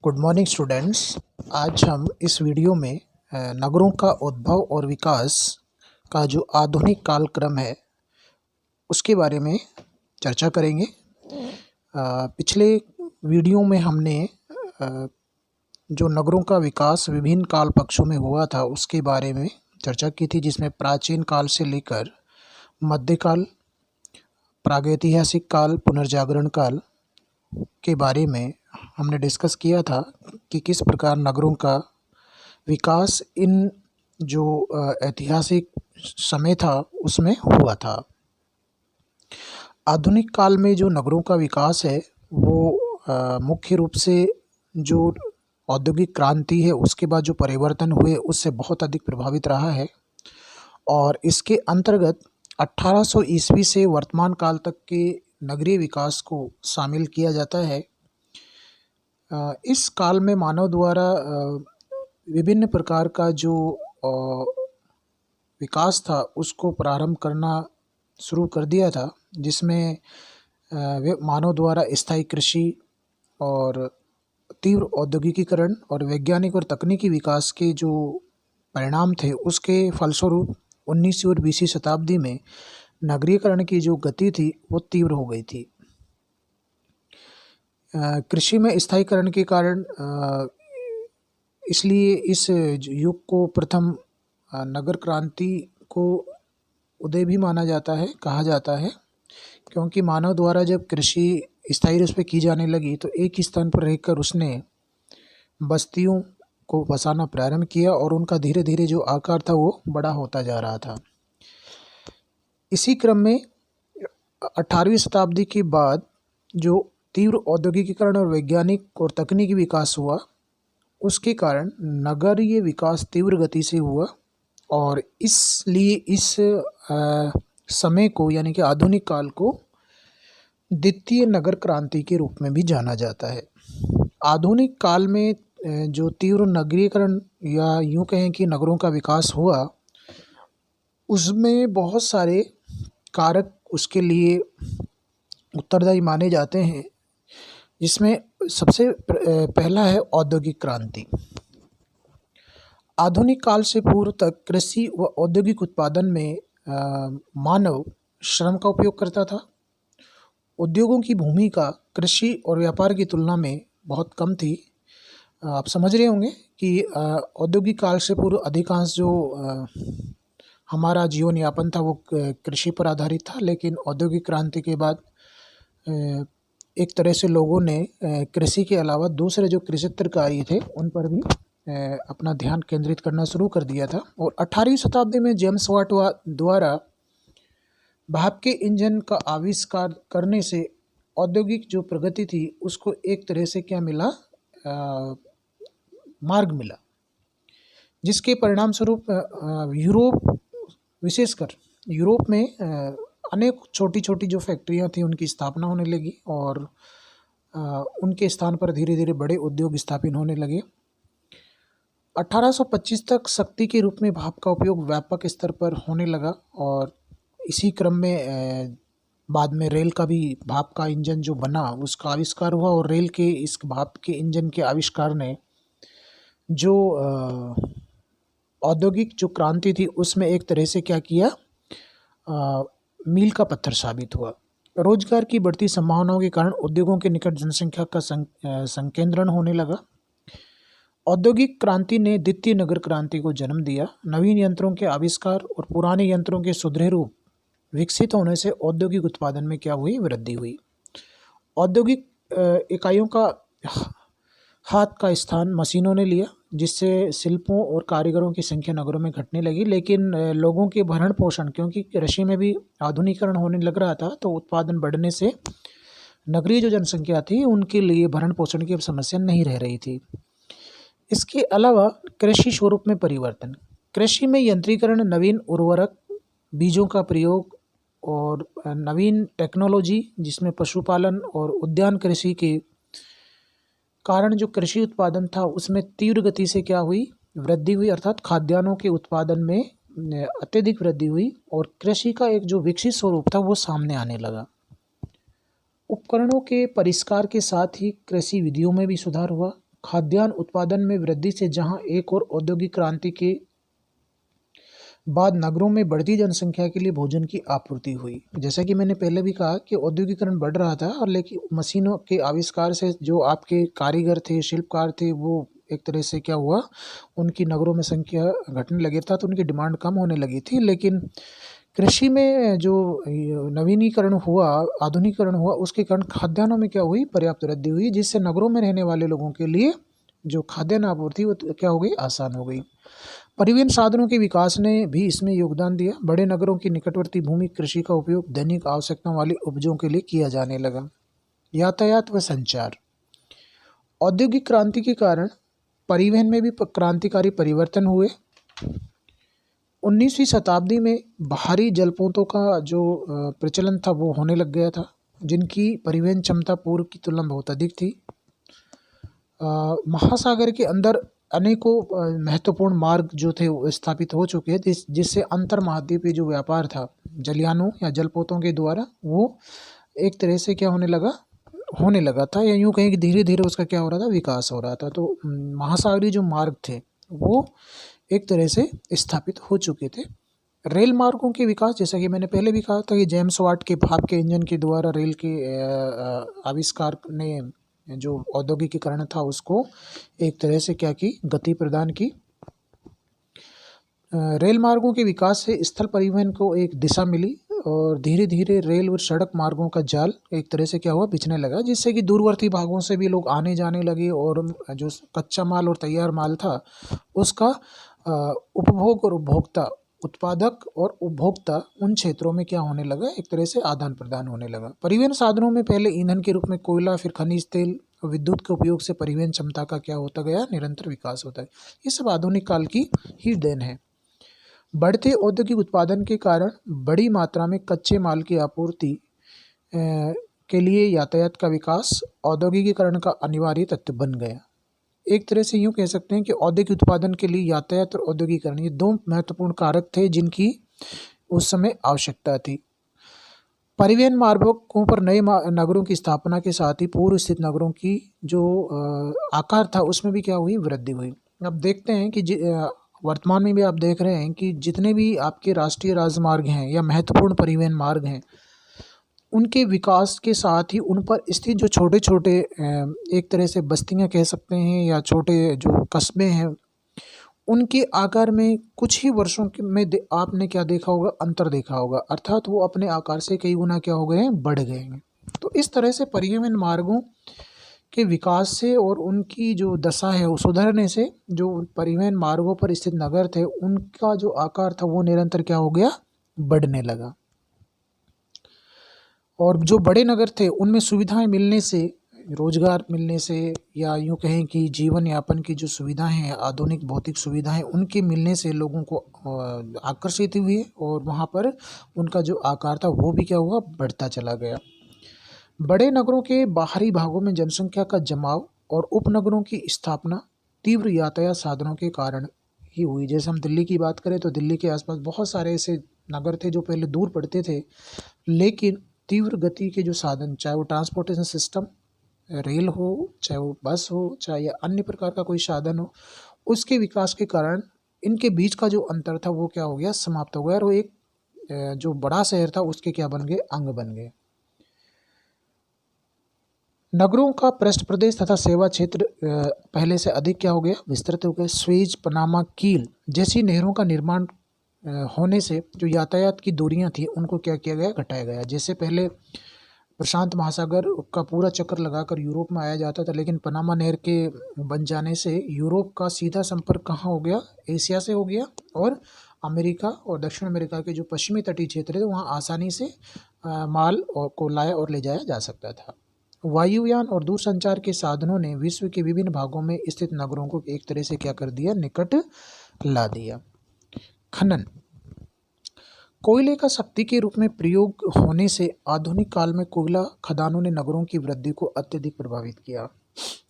Good morning students. आज हम इस वीडियो में नगरों का उद्भव और विकास का जो आधुनिक कालक्रम है उसके बारे में चर्चा करेंगे। पिछले वीडियो में हमने जो नगरों का विकास विभिन्न काल पक्षों में हुआ था उसके बारे में चर्चा की थी, जिसमें प्राचीन काल से लेकर मध्यकाल, प्रागैतिहासिक काल, पुनर्जागरण काल के बारे में हमने डिस्कस किया था कि किस प्रकार नगरों का विकास इन जो ऐतिहासिक समय था उसमें हुआ था। आधुनिक काल में जो नगरों का विकास है वो मुख्य रूप से जो औद्योगिक क्रांति है उसके बाद जो परिवर्तन हुए उससे बहुत अधिक प्रभावित रहा है और इसके अंतर्गत 1800 ईस्वी से वर्तमान काल तक के नगरीय विकास को शामिल किया जाता है। इस काल में मानव द्वारा विभिन्न प्रकार का जो विकास था उसको प्रारंभ करना शुरू कर दिया था, जिसमें मानव द्वारा स्थायी कृषि और तीव्र औद्योगिकीकरण और वैज्ञानिक और तकनीकी विकास के जो परिणाम थे उसके फलस्वरूप 19वीं और 20वीं शताब्दी में नगरीकरण की जो गति थी वो तीव्र हो गई थी। कृषि में स्थायीकरण के कारण इसलिए इस युग को प्रथम नगर क्रांति को उदय भी माना जाता है, कहा जाता है, क्योंकि मानव द्वारा जब कृषि स्थायी रूप से की जाने लगी तो एक ही स्थान पर रहकर उसने बस्तियों को बसाना प्रारंभ किया और उनका धीरे धीरे जो आकार था वो बड़ा होता जा रहा था। इसी क्रम में 18वीं शताब्दी के बाद जो तीव्र औद्योगिकीकरण और वैज्ञानिक और तकनीकी विकास हुआ उसके कारण नगरीय विकास तीव्र गति से हुआ और इसलिए इस समय को यानी कि आधुनिक काल को द्वितीय नगर क्रांति के रूप में भी जाना जाता है। आधुनिक काल में जो तीव्र नगरीकरण या यूँ कहें कि नगरों का विकास हुआ उसमें बहुत सारे कारक उसके लिए उत्तरदायी माने जाते हैं, जिसमें सबसे पहला है औद्योगिक क्रांति। आधुनिक काल से पूर्व तक कृषि व औद्योगिक उत्पादन में मानव श्रम का उपयोग करता था। उद्योगों की भूमिका कृषि और व्यापार की तुलना में बहुत कम थी। आप समझ रहे होंगे कि औद्योगिक काल से पूर्व अधिकांश जो हमारा जीवन यापन था वो कृषि पर आधारित था, लेकिन औद्योगिक क्रांति के बाद एक तरह से लोगों ने कृषि के अलावा दूसरे जो कृषित्र कार्य थे उन पर भी अपना ध्यान केंद्रित करना शुरू कर दिया था। और 18वीं शताब्दी में जेम्स वाट द्वारा भाप के इंजन का आविष्कार करने से औद्योगिक जो प्रगति थी उसको एक तरह से क्या मिला, मार्ग मिला, जिसके परिणाम स्वरूप यूरोप, विशेषकर यूरोप में अनेक छोटी छोटी जो फैक्ट्रियां थी उनकी स्थापना होने लगी और उनके स्थान पर धीरे धीरे बड़े उद्योग स्थापित होने लगे। 1825 तक शक्ति के रूप में भाप का उपयोग व्यापक स्तर पर होने लगा और इसी क्रम में बाद में रेल का भी भाप का इंजन जो बना उसका आविष्कार हुआ और रेल के इस भाप के इंजन के आविष्कार ने जो औद्योगिक जो क्रांति थी उसमें एक तरह से क्या किया, मील का पत्थर साबित हुआ। रोजगार की बढ़ती संभावनाओं के कारण उद्योगों के निकट जनसंख्या का संकेंद्रण होने लगा। औद्योगिक क्रांति ने द्वितीय नगर क्रांति को जन्म दिया। नवीन यंत्रों के आविष्कार और पुराने यंत्रों के सुधरे रूप विकसित होने से औद्योगिक उत्पादन में क्या हुई, वृद्धि हुई। औद्योगिक इकाइयों का हाथ का स्थान मशीनों ने लिया, जिससे शिल्पों और कारीगरों की संख्या नगरों में घटने लगी। लेकिन लोगों के भरण पोषण, क्योंकि कृषि में भी आधुनिकीकरण होने लग रहा था तो उत्पादन बढ़ने से नगरीय जो जनसंख्या थी उनके लिए भरण पोषण की अब समस्या नहीं रह रही थी। इसके अलावा कृषि स्वरूप में परिवर्तन, कृषि में यंत्रीकरण, नवीन उर्वरक, बीजों का प्रयोग और नवीन टेक्नोलॉजी जिसमें पशुपालन और उद्यान कृषि के कारण जो कृषि उत्पादन था उसमें तीव्र गति से क्या हुई, वृद्धि हुई, अर्थात खाद्यान्नों के उत्पादन में अत्यधिक वृद्धि हुई और कृषि का एक जो विकसित स्वरूप था वो सामने आने लगा। उपकरणों के परिष्कार के साथ ही कृषि विधियों में भी सुधार हुआ। खाद्यान्न उत्पादन में वृद्धि से जहां एक और औद्योगिक क्रांति के बाद नगरों में बढ़ती जनसंख्या के लिए भोजन की आपूर्ति हुई। जैसा कि मैंने पहले भी कहा कि औद्योगिकरण बढ़ रहा था और लेकिन मशीनों के आविष्कार से जो आपके कारीगर थे, शिल्पकार थे, वो एक तरह से क्या हुआ, उनकी नगरों में संख्या घटने लगी था, तो उनकी डिमांड कम होने लगी थी। लेकिन कृषि में जो नवीनीकरण हुआ, आधुनिकीकरण हुआ, उसके कारण खाद्यान्नों में क्या हुई, पर्याप्त वृद्धि हुई, जिससे नगरों में रहने वाले लोगों के लिए जो खाद्यान्न आपूर्ति वो क्या हो गई, आसान हो गई। परिवहन साधनों के विकास ने भी इसमें योगदान दिया। बड़े नगरों की निकटवर्ती भूमि कृषि का उपयोग दैनिक आवश्यकताओं वाली उपजों के लिए किया जाने लगा। यातायात व संचार। औद्योगिक क्रांति के कारण परिवहन में भी क्रांतिकारी परिवर्तन हुए। 19वीं शताब्दी में बाहरी जलपोतों का जो प्रचलन था वो होने लग गया था, जिनकी परिवहन क्षमता पूर्व की तुलना में बहुत अधिक थी। महासागर के अंदर अनेकों महत्वपूर्ण मार्ग जो थे वो स्थापित हो चुके हैं, जिससे अंतर महाद्वीपीय जो व्यापार था जलयानों या जलपोतों के द्वारा, वो एक तरह से क्या होने लगा था, या यूँ कहें कि धीरे धीरे उसका क्या हो रहा था, विकास हो रहा था। तो महासागरीय जो मार्ग थे वो एक तरह से स्थापित हो चुके थे। रेल मार्गों के विकास, जैसा कि मैंने पहले भी कहा था कि जेम्स वाट के भाप के इंजन के द्वारा रेल के आविष्कार ने जो औद्योगिकीकरण था उसको एक तरह से क्या की, गति प्रदान की। रेल मार्गों के विकास से स्थल परिवहन को एक दिशा मिली और धीरे धीरे रेल और सड़क मार्गों का जाल एक तरह से क्या हुआ, बिछने लगा, जिससे कि दूरवर्ती भागों से भी लोग आने जाने लगे और जो कच्चा माल और तैयार माल था उसका उपभोग और उपभोक्ता, उत्पादक और उपभोक्ता उन क्षेत्रों में क्या होने लगा, एक तरह से आदान प्रदान होने लगा। परिवहन साधनों में पहले ईंधन के रूप में कोयला, फिर खनिज तेल और विद्युत के उपयोग से परिवहन क्षमता का क्या होता गया, निरंतर विकास होता है। ये सब आधुनिक काल की ही देन है। बढ़ते औद्योगिक उत्पादन के कारण बड़ी मात्रा में कच्चे माल की आपूर्ति के लिए यातायात का विकास औद्योगिकीकरण का अनिवार्य तत्व बन गया। एक तरह से यूँ कह सकते हैं कि औद्योगिक उत्पादन के लिए यातायात और औद्योगिकीकरण ये दो महत्वपूर्ण कारक थे जिनकी उस समय आवश्यकता थी। परिवहन मार्गों पर नए नगरों की स्थापना के साथ ही पूर्व स्थित नगरों की जो आकार था उसमें भी क्या हुई, वृद्धि हुई। अब देखते हैं कि वर्तमान में भी आप देख रहे हैं कि जितने भी आपके राष्ट्रीय राजमार्ग हैं या महत्वपूर्ण परिवहन मार्ग हैं, उनके विकास के साथ ही उन पर स्थित जो छोटे छोटे एक तरह से बस्तियां कह सकते हैं या छोटे जो कस्बे हैं, उनके आकार में कुछ ही वर्षों में आपने क्या देखा होगा, अंतर देखा होगा, अर्थात वो अपने आकार से कई गुना क्या हो गए हैं, बढ़ गए हैं। तो इस तरह से परिवहन मार्गों के विकास से और उनकी जो दशा है वो सुधरने से जो परिवहन मार्गों पर स्थित नगर थे उनका जो आकार था वो निरंतर क्या हो गया, बढ़ने लगा। और जो बड़े नगर थे उनमें सुविधाएं मिलने से, रोजगार मिलने से, या यूँ कहें कि जीवन यापन की जो सुविधाएं हैं, आधुनिक भौतिक सुविधाएं, उनके मिलने से लोगों को आकर्षित हुए और वहाँ पर उनका जो आकार था वो भी क्या हुआ, बढ़ता चला गया। बड़े नगरों के बाहरी भागों में जनसंख्या का जमाव और उपनगरों की स्थापना तीव्र यातायात साधनों के कारण ही हुई। जैसे हम दिल्ली की बात करें तो दिल्ली के आसपास बहुत सारे ऐसे नगर थे जो पहले दूर पड़ते थे, लेकिन तीव्र गति के जो साधन, चाहे वो ट्रांसपोर्टेशन सिस्टम रेल हो, चाहे वो बस हो, चाहे या अन्य प्रकार का कोई साधन हो, उसके विकास के कारण इनके बीच का जो अंतर था वो क्या हो गया, समाप्त हो गया और वो एक जो बड़ा शहर था उसके क्या बन गए, अंग बन गए। नगरों का पृष्ठ प्रदेश तथा सेवा क्षेत्र पहले से अधिक क्या हो गया, विस्तृत हो गया। स्वेज, पनामा, कील जैसी नहरों का निर्माण होने से जो यातायात की दूरियां थी उनको क्या किया गया, घटाया गया। जैसे पहले प्रशांत महासागर का पूरा चक्कर लगाकर यूरोप में आया जाता था, लेकिन पनामा नहर के बन जाने से यूरोप का सीधा संपर्क कहाँ हो गया, एशिया से हो गया, और अमेरिका और दक्षिण अमेरिका के जो पश्चिमी तटीय क्षेत्र थे वहाँ आसानी से माल को लाया और ले जाया जा सकता था। वायुयान और दूरसंचार के साधनों ने विश्व के विभिन्न भागों में स्थित नगरों को एक तरह से क्या कर दिया, निकट ला दिया। खनन, कोयले का शक्ति के रूप में प्रयोग होने से आधुनिक काल में कोयला खदानों ने नगरों की वृद्धि को अत्यधिक प्रभावित किया।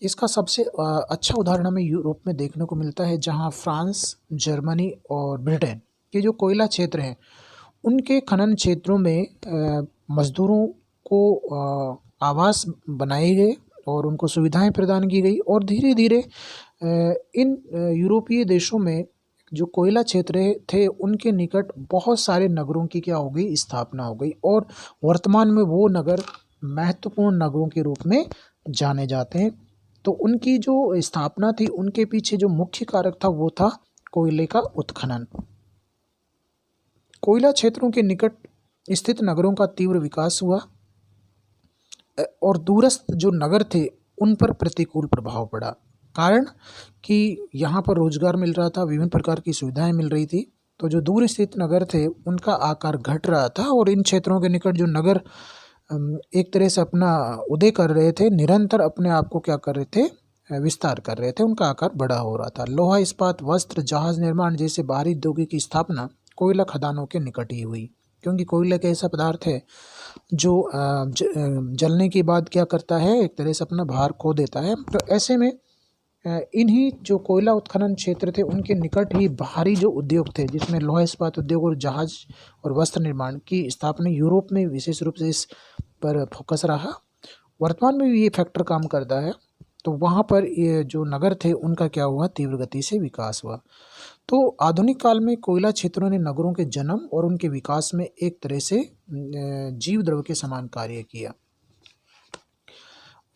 इसका सबसे अच्छा उदाहरण हमें यूरोप में देखने को मिलता है, जहां फ्रांस, जर्मनी और ब्रिटेन के जो कोयला क्षेत्र हैं उनके खनन क्षेत्रों में मजदूरों को आवास बनाए गए और उनको सुविधाएं प्रदान की गई और धीरे धीरे इन यूरोपीय देशों में जो कोयला क्षेत्र थे उनके निकट बहुत सारे नगरों की क्या हो गई, स्थापना हो गई और वर्तमान में वो नगर महत्वपूर्ण नगरों के रूप में जाने जाते हैं। तो उनकी जो स्थापना थी उनके पीछे जो मुख्य कारक था वो था कोयले का उत्खनन। कोयला क्षेत्रों के निकट स्थित नगरों का तीव्र विकास हुआ और दूरस्थ जो नगर थे उन पर प्रतिकूल प्रभाव पड़ा। कारण कि यहाँ पर रोजगार मिल रहा था, विभिन्न प्रकार की सुविधाएं मिल रही थी, तो जो दूर स्थित नगर थे उनका आकार घट रहा था और इन क्षेत्रों के निकट जो नगर एक तरह से अपना उदय कर रहे थे, निरंतर अपने आप को क्या कर रहे थे, विस्तार कर रहे थे, उनका आकार बड़ा हो रहा था। लोहा, इस्पात, वस्त्र, जहाज निर्माण जैसे बाहरी उद्योगों की स्थापना कोयला खदानों के निकट ही हुई, क्योंकि कोयला एक ऐसा पदार्थ है जो जलने के बाद क्या करता है, एक तरह से अपना भार खो देता है। तो ऐसे में इन्हीं जो कोयला उत्खनन क्षेत्र थे उनके निकट ही बाहरी जो उद्योग थे, जिसमें लोहा इस्पात उद्योग और जहाज और वस्त्र निर्माण की स्थापना यूरोप में विशेष रूप से इस पर फोकस रहा। वर्तमान में भी ये फैक्टर काम करता है। तो वहाँ पर ये जो नगर थे उनका क्या हुआ, तीव्र गति से विकास हुआ। तो आधुनिक काल में कोयला क्षेत्रों ने नगरों के जन्म और उनके विकास में एक तरह से जीव द्रव के समान कार्य किया।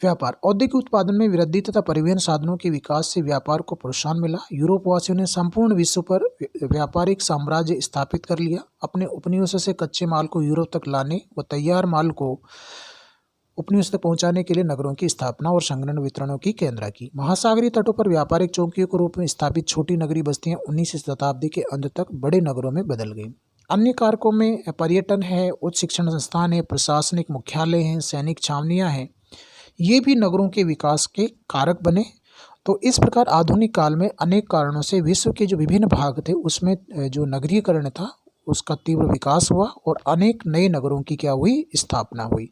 व्यापार, औद्योगिक उत्पादन में वृद्धि तथा परिवहन साधनों के विकास से व्यापार को प्रोत्साहन मिला। यूरोप वासियों ने संपूर्ण विश्व पर व्यापारिक साम्राज्य स्थापित कर लिया। अपने उपनिवेशों से कच्चे माल को यूरोप तक लाने व तैयार माल को उपनिवेश तक पहुंचाने के लिए नगरों की स्थापना और संग्रहण वितरणों की केंद्र की। महासागरीय तटों पर व्यापारिक चौकियों के रूप में स्थापित छोटी नगरीय बस्तियां 19वीं शताब्दी के अंत तक बड़े नगरों में बदल गई। अन्य कारकों में पर्यटन है, उच्च शिक्षण संस्थान है, प्रशासनिक मुख्यालय हैं, सैनिक छावनियां हैं, ये भी नगरों के विकास के कारक बने। तो इस प्रकार आधुनिक काल में अनेक कारणों से विश्व के जो विभिन्न भाग थे उसमें जो नगरीकरण था उसका तीव्र विकास हुआ और अनेक नए नगरों की क्या हुई, स्थापना हुई।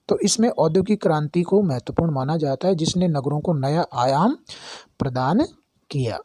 तो इसमें औद्योगिक क्रांति को महत्वपूर्ण माना जाता है, जिसने नगरों को नया आयाम प्रदान किया।